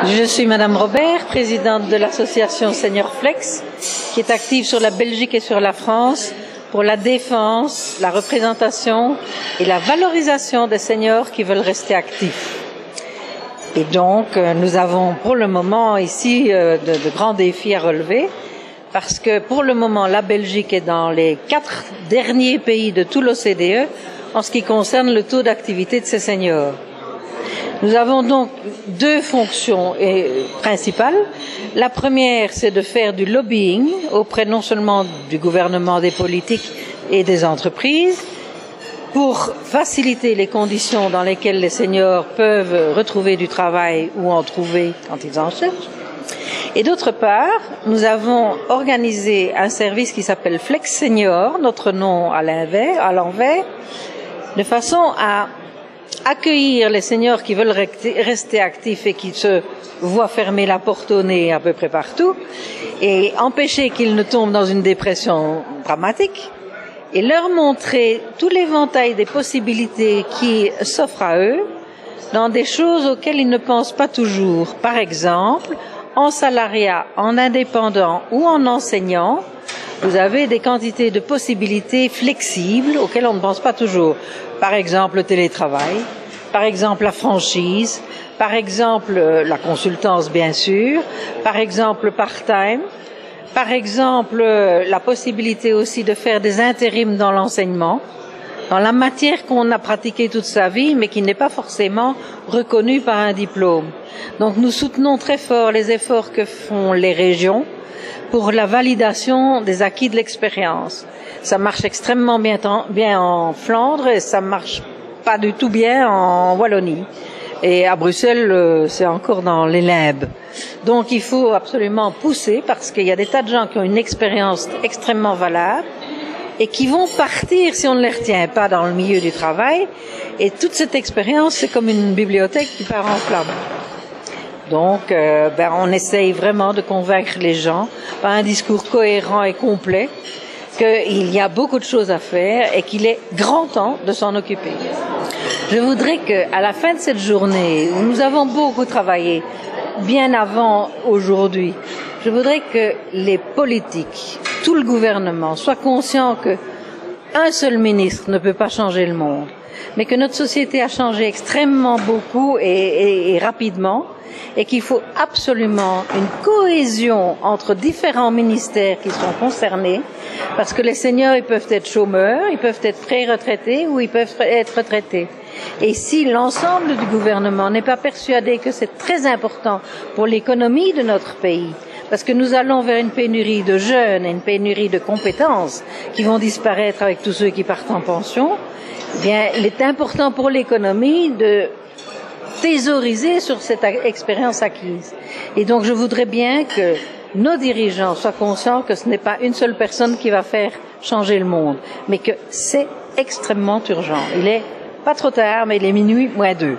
Je suis Madame Robert, présidente de l'association Senior Flex, qui est active sur la Belgique et sur la France pour la défense, la représentation et la valorisation des seniors qui veulent rester actifs. Et donc, nous avons pour le moment ici de grands défis à relever, parce que pour le moment, la Belgique est dans les 4 derniers pays de tout l'OCDE en ce qui concerne le taux d'activité de ces seniors. Nous avons donc 2 fonctions principales. La première, c'est de faire du lobbying auprès non seulement du gouvernement, des politiques et des entreprises pour faciliter les conditions dans lesquelles les seniors peuvent retrouver du travail ou en trouver quand ils en cherchent. Et d'autre part, nous avons organisé un service qui s'appelle Flex Senior, notre nom à l'envers, de façon à accueillir les seniors qui veulent rester actifs et qui se voient fermer la porte au nez à peu près partout et empêcher qu'ils ne tombent dans une dépression dramatique et leur montrer tout l'éventail des possibilités qui s'offrent à eux dans des choses auxquelles ils ne pensent pas toujours. Par exemple, en salariat, en indépendant ou en enseignant, vous avez des quantités de possibilités flexibles auxquelles on ne pense pas toujours. Par exemple, le télétravail, par exemple la franchise, par exemple la consultance bien sûr, par exemple part-time, par exemple la possibilité aussi de faire des intérims dans l'enseignement, dans la matière qu'on a pratiquée toute sa vie mais qui n'est pas forcément reconnue par un diplôme. Donc nous soutenons très fort les efforts que font les régions pour la validation des acquis de l'expérience. Ça marche extrêmement bien en Flandre et ça marche pas du tout bien en Wallonie. Et à Bruxelles, c'est encore dans les limbes. Donc il faut absolument pousser parce qu'il y a des tas de gens qui ont une expérience extrêmement valable et qui vont partir si on ne les retient pas dans le milieu du travail. Et toute cette expérience, c'est comme une bibliothèque qui part en flammes. Donc, on essaye vraiment de convaincre les gens par un discours cohérent et complet qu'il y a beaucoup de choses à faire et qu'il est grand temps de s'en occuper. Je voudrais qu'à la fin de cette journée, où nous avons beaucoup travaillé, bien avant aujourd'hui, je voudrais que les politiques, tout le gouvernement, soient conscients qu'un seul ministre ne peut pas changer le monde, mais que notre société a changé extrêmement beaucoup et rapidement, et qu'il faut absolument une cohésion entre différents ministères qui sont concernés, parce que les seniors, ils peuvent être chômeurs, ils peuvent être pré-retraités ou ils peuvent être retraités. Et si l'ensemble du gouvernement n'est pas persuadé que c'est très important pour l'économie de notre pays, parce que nous allons vers une pénurie de jeunes et une pénurie de compétences qui vont disparaître avec tous ceux qui partent en pension, eh bien, il est important pour l'économie de thésauriser sur cette expérience acquise. Et donc je voudrais bien que nos dirigeants soient conscients que ce n'est pas une seule personne qui va faire changer le monde, mais que c'est extrêmement urgent. Il est pas trop tard, mais il est minuit moins 2.